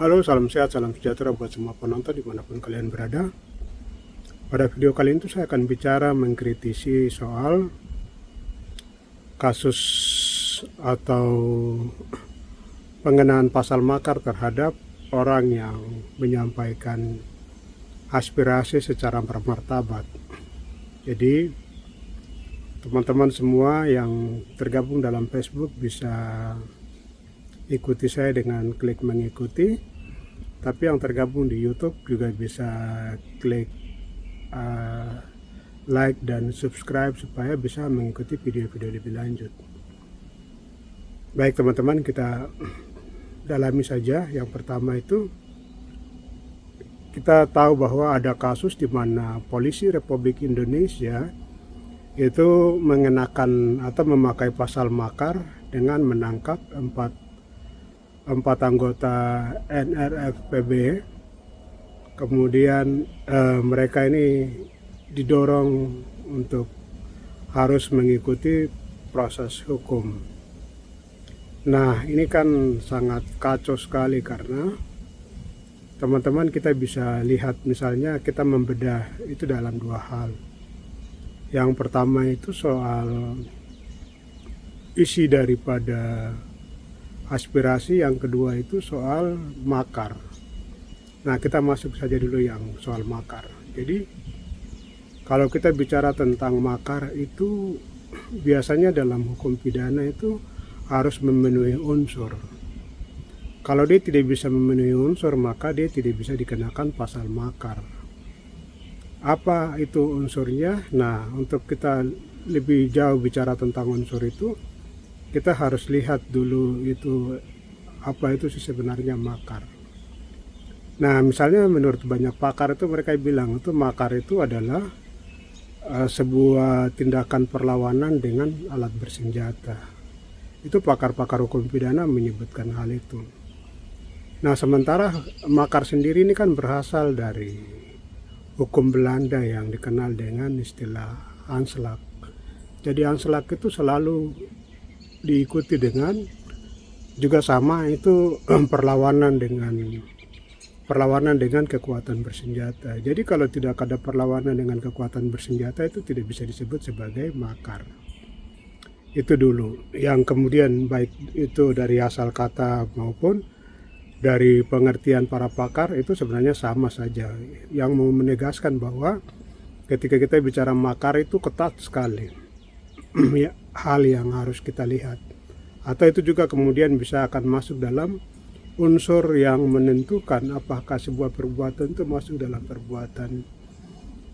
Halo, salam sehat, salam sejahtera buat semua penonton dimanapun kalian berada. Pada video kali ini saya akan bicara mengkritisi soal kasus atau pengenaan pasal makar terhadap orang yang menyampaikan aspirasi secara bermartabat. Jadi teman-teman semua yang tergabung dalam Facebook bisa ikuti saya dengan klik mengikuti. Tapi yang tergabung di YouTube juga bisa klik like dan subscribe supaya bisa mengikuti video-video lebih lanjut. Baik teman-teman, kita dalami saja. Yang pertama itu, kita tahu bahwa ada kasus di mana polisi Republik Indonesia itu mengenakan atau memakai pasal makar dengan menangkap empat anggota NRFPB. Kemudian mereka ini didorong untuk harus mengikuti proses hukum. Nah, ini kan sangat kacau sekali karena teman-teman kita bisa lihat, misalnya kita membedah itu dalam dua hal. Yang pertama itu soal isi daripada aspirasi, yang kedua itu soal makar. Nah, kita masuk saja dulu yang soal makar. Jadi kalau kita bicara tentang makar itu biasanya dalam hukum pidana itu harus memenuhi unsur. Kalau dia tidak bisa memenuhi unsur, maka dia tidak bisa dikenakan pasal makar. Apa itu unsurnya? Nah, untuk kita lebih jauh bicara tentang unsur itu, kita harus lihat dulu itu apa itu sebenarnya makar. Nah, misalnya menurut banyak pakar itu mereka bilang itu makar itu adalah sebuah tindakan perlawanan dengan alat bersenjata. Itu pakar-pakar hukum pidana menyebutkan hal itu. Nah, sementara makar sendiri ini kan berasal dari hukum Belanda yang dikenal dengan istilah aanslag. Jadi aanslag itu selalu diikuti dengan juga sama itu perlawanan dengan kekuatan bersenjata. Jadi kalau tidak ada perlawanan dengan kekuatan bersenjata itu tidak bisa disebut sebagai makar. Itu dulu. Yang kemudian baik itu dari asal kata maupun dari pengertian para pakar itu sebenarnya sama saja. Yang mau menegaskan bahwa ketika kita bicara makar itu ketat sekali. Hal yang harus kita lihat. Atau itu juga kemudian bisa akan masuk dalam unsur yang menentukan apakah sebuah perbuatan itu masuk dalam perbuatan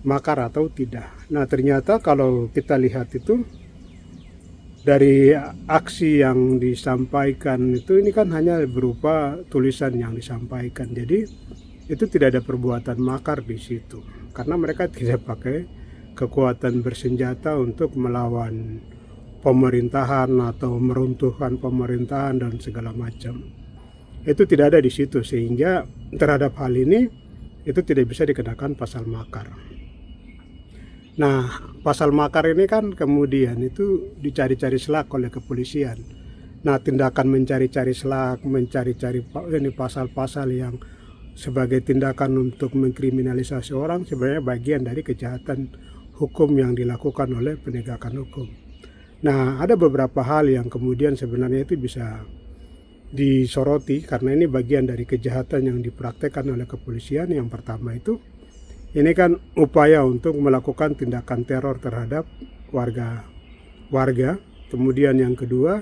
makar atau tidak. Nah, ternyata kalau kita lihat itu dari aksi yang disampaikan itu, ini kan hanya berupa tulisan yang disampaikan. Jadi itu tidak ada perbuatan makar di situ karena mereka tidak pakai kekuatan bersenjata untuk melawan pemerintahan atau meruntuhkan pemerintahan dan segala macam. Itu tidak ada di situ, sehingga terhadap hal ini itu tidak bisa dikenakan pasal makar. Nah, pasal makar ini kan kemudian itu dicari-cari selak oleh kepolisian. Nah, tindakan mencari-cari selak, mencari-cari ini pasal-pasal yang sebagai tindakan untuk mengkriminalisasi orang sebenarnya bagian dari kejahatan hukum yang dilakukan oleh penegakan hukum. Nah, ada beberapa hal yang kemudian sebenarnya itu bisa disoroti karena ini bagian dari kejahatan yang dipraktekkan oleh kepolisian. Yang pertama itu, ini kan upaya untuk melakukan tindakan teror terhadap warga. Kemudian yang kedua,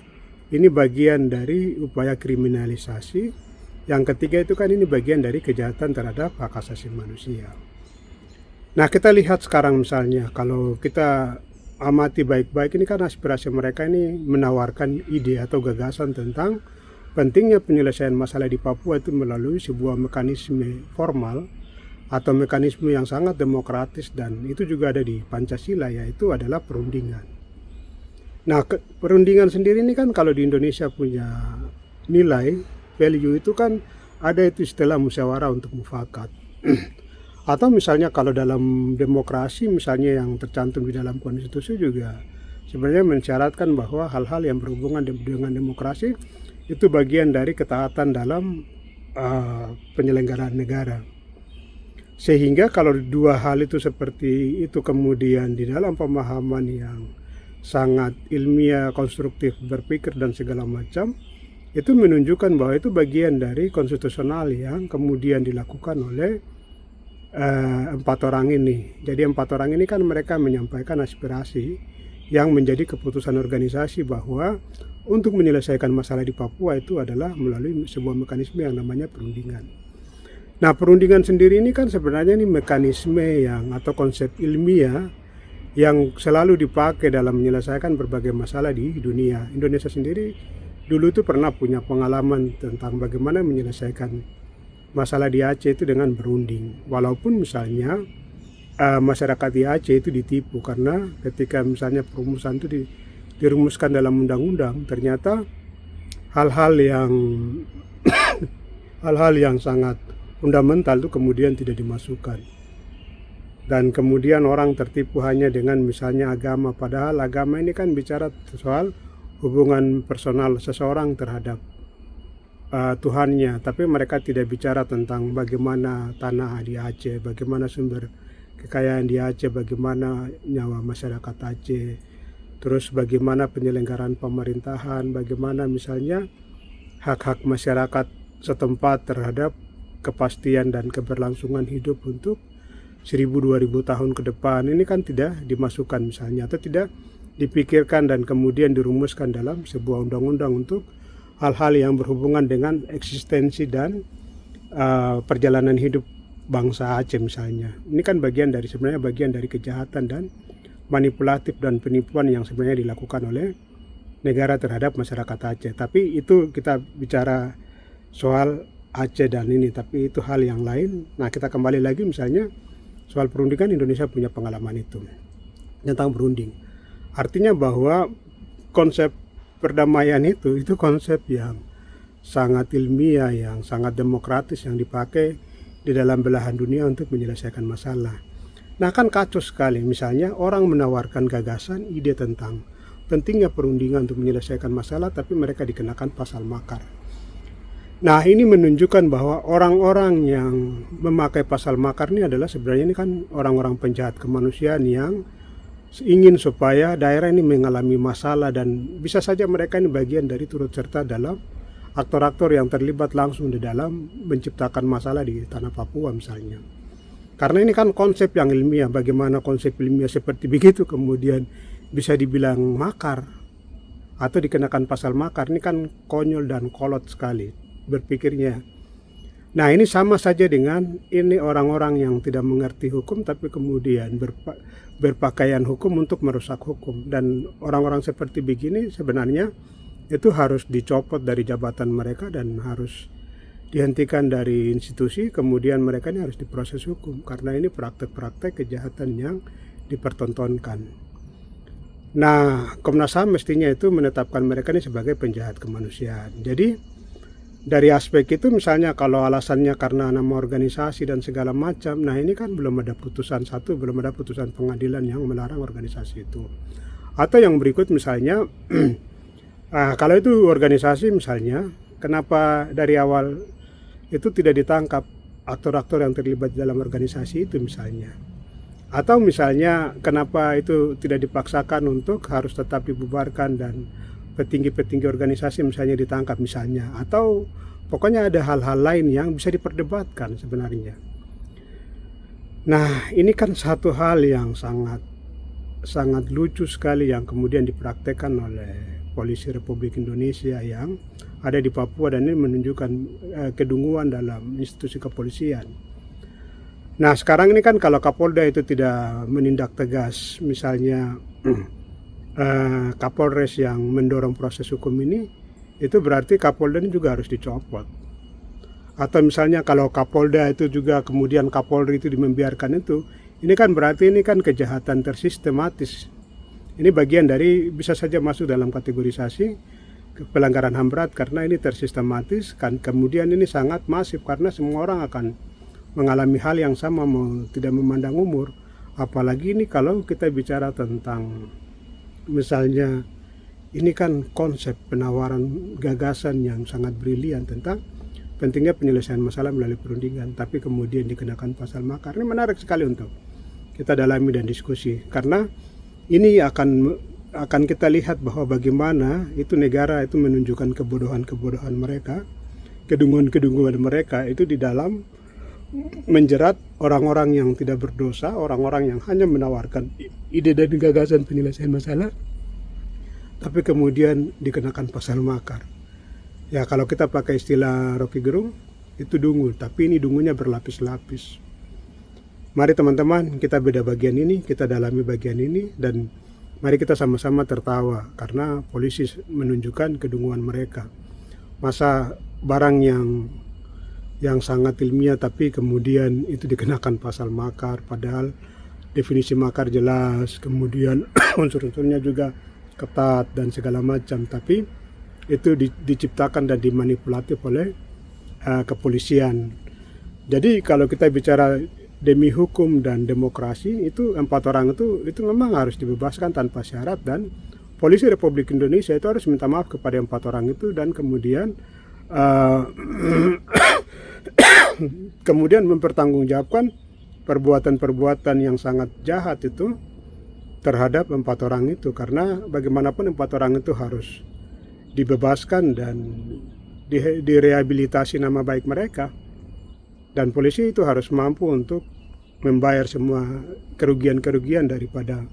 ini bagian dari upaya kriminalisasi. Yang ketiga itu kan ini bagian dari kejahatan terhadap hak asasi manusia. Nah, kita lihat sekarang misalnya kalau kita amati baik-baik, ini kan aspirasi mereka ini menawarkan ide atau gagasan tentang pentingnya penyelesaian masalah di Papua itu melalui sebuah mekanisme formal atau mekanisme yang sangat demokratis, dan itu juga ada di Pancasila, yaitu adalah perundingan. Nah, perundingan sendiri ini kan kalau di Indonesia punya nilai, value itu kan ada itu istilah musyawarah untuk mufakat. Atau misalnya kalau dalam demokrasi misalnya yang tercantum di dalam konstitusi juga sebenarnya mensyaratkan bahwa hal-hal yang berhubungan dengan demokrasi itu bagian dari ketaatan dalam penyelenggaraan negara. Sehingga kalau dua hal itu seperti itu kemudian di dalam pemahaman yang sangat ilmiah, konstruktif, berpikir dan segala macam, itu menunjukkan bahwa itu bagian dari konstitusional yang kemudian dilakukan oleh empat orang ini. Jadi empat orang ini kan mereka menyampaikan aspirasi yang menjadi keputusan organisasi bahwa untuk menyelesaikan masalah di Papua itu adalah melalui sebuah mekanisme yang namanya perundingan. Nah, perundingan sendiri ini kan sebenarnya ini mekanisme yang atau konsep ilmiah yang selalu dipakai dalam menyelesaikan berbagai masalah di dunia. Indonesia sendiri dulu itu pernah punya pengalaman tentang bagaimana menyelesaikan masalah di Aceh itu dengan berunding. Walaupun misalnya masyarakat di Aceh itu ditipu karena ketika misalnya perumusan itu dirumuskan dalam undang-undang, ternyata hal-hal yang sangat fundamental itu kemudian tidak dimasukkan. Dan kemudian orang tertipu hanya dengan misalnya agama, padahal agama ini kan bicara soal hubungan personal seseorang terhadap Tuhannya, tapi mereka tidak bicara tentang bagaimana tanah di Aceh, bagaimana sumber kekayaan di Aceh, bagaimana nyawa masyarakat Aceh, terus bagaimana penyelenggaraan pemerintahan, bagaimana misalnya hak-hak masyarakat setempat terhadap kepastian dan keberlangsungan hidup untuk 1000-2000 tahun ke depan. Ini kan tidak dimasukkan misalnya, atau tidak dipikirkan dan kemudian dirumuskan dalam sebuah undang-undang untuk hal-hal yang berhubungan dengan eksistensi dan perjalanan hidup bangsa Aceh misalnya. Ini kan sebenarnya bagian dari kejahatan dan manipulatif dan penipuan yang sebenarnya dilakukan oleh negara terhadap masyarakat Aceh. Tapi itu kita bicara soal Aceh dan ini, tapi itu hal yang lain. Nah, kita kembali lagi misalnya soal perundingan. Indonesia punya pengalaman itu tentang berunding. Artinya bahwa konsep perdamaian itu konsep yang sangat ilmiah, yang sangat demokratis, yang dipakai di dalam belahan dunia untuk menyelesaikan masalah. Nah, kan kacau sekali misalnya orang menawarkan gagasan, ide tentang pentingnya perundingan untuk menyelesaikan masalah, tapi mereka dikenakan pasal makar. Nah, ini menunjukkan bahwa orang-orang yang memakai pasal makar ini adalah sebenarnya ini kan orang-orang penjahat kemanusiaan yang ingin supaya daerah ini mengalami masalah, dan bisa saja mereka ini bagian dari turut serta dalam aktor-aktor yang terlibat langsung di dalam menciptakan masalah di tanah Papua misalnya. Karena ini kan konsep yang ilmiah, bagaimana konsep ilmiah seperti begitu kemudian bisa dibilang makar atau dikenakan pasal makar, ini kan konyol dan kolot sekali berpikirnya. Nah, ini sama saja dengan ini orang-orang yang tidak mengerti hukum tapi kemudian berpakaian hukum untuk merusak hukum. Dan orang-orang seperti begini sebenarnya itu harus dicopot dari jabatan mereka dan harus dihentikan dari institusi, kemudian mereka ini harus diproses hukum karena ini praktek-praktek kejahatan yang dipertontonkan. Nah, Komnas HAM mestinya itu menetapkan mereka ini sebagai penjahat kemanusiaan. Jadi dari aspek itu misalnya kalau alasannya karena nama organisasi dan segala macam, nah ini kan belum ada putusan pengadilan yang melarang organisasi itu. Atau yang berikut misalnya, kalau itu organisasi misalnya, kenapa dari awal itu tidak ditangkap aktor-aktor yang terlibat dalam organisasi itu misalnya. Atau misalnya kenapa itu tidak dipaksakan untuk harus tetap dibubarkan dan petinggi-petinggi organisasi misalnya ditangkap misalnya, atau pokoknya ada hal-hal lain yang bisa diperdebatkan sebenarnya. Nah, ini kan satu hal yang sangat lucu sekali yang kemudian dipraktekkan oleh polisi Republik Indonesia yang ada di Papua, dan ini menunjukkan kedunguan dalam institusi kepolisian. Nah, sekarang ini kan kalau Kapolda itu tidak menindak tegas misalnya Kapolres yang mendorong proses hukum ini, itu berarti Kapolda ini juga harus dicopot. Atau misalnya kalau Kapolda itu juga kemudian Kapolri itu membiarkan itu, ini kan berarti ini kan kejahatan tersistematis. Ini bagian dari, bisa saja masuk dalam kategorisasi pelanggaran HAM berat karena ini tersistematis kan, kemudian ini sangat masif karena semua orang akan mengalami hal yang sama, tidak memandang umur. Apalagi ini kalau kita bicara tentang misalnya ini kan konsep penawaran gagasan yang sangat brilian tentang pentingnya penyelesaian masalah melalui perundingan, tapi kemudian dikenakan pasal makar. Ini menarik sekali untuk kita dalami dan diskusi, karena ini akan kita lihat bahwa bagaimana itu negara itu menunjukkan kebodohan mereka, kedunguan mereka itu di dalam menjerat orang-orang yang tidak berdosa, orang-orang yang hanya menawarkan ide dan gagasan penyelesaian masalah, tapi kemudian dikenakan pasal makar. Ya, kalau kita pakai istilah Rocky Gerung, itu dungu, tapi ini dungunya berlapis-lapis. Mari teman-teman, kita beda bagian ini, kita dalami bagian ini, dan mari kita sama-sama tertawa karena polisi menunjukkan kedunguan mereka. Masa barang yang sangat ilmiah tapi kemudian itu dikenakan pasal makar, padahal definisi makar jelas, kemudian unsur-unsurnya juga ketat dan segala macam, tapi itu diciptakan dan dimanipulatif oleh kepolisian. Jadi kalau kita bicara demi hukum dan demokrasi, itu 4 orang itu memang harus dibebaskan tanpa syarat, dan polisi Republik Indonesia itu harus minta maaf kepada 4 orang itu, dan kemudian kemudian mempertanggungjawabkan perbuatan-perbuatan yang sangat jahat itu terhadap 4 orang itu, karena bagaimanapun 4 orang itu harus dibebaskan dan direhabilitasi nama baik mereka, dan polisi itu harus mampu untuk membayar semua kerugian-kerugian daripada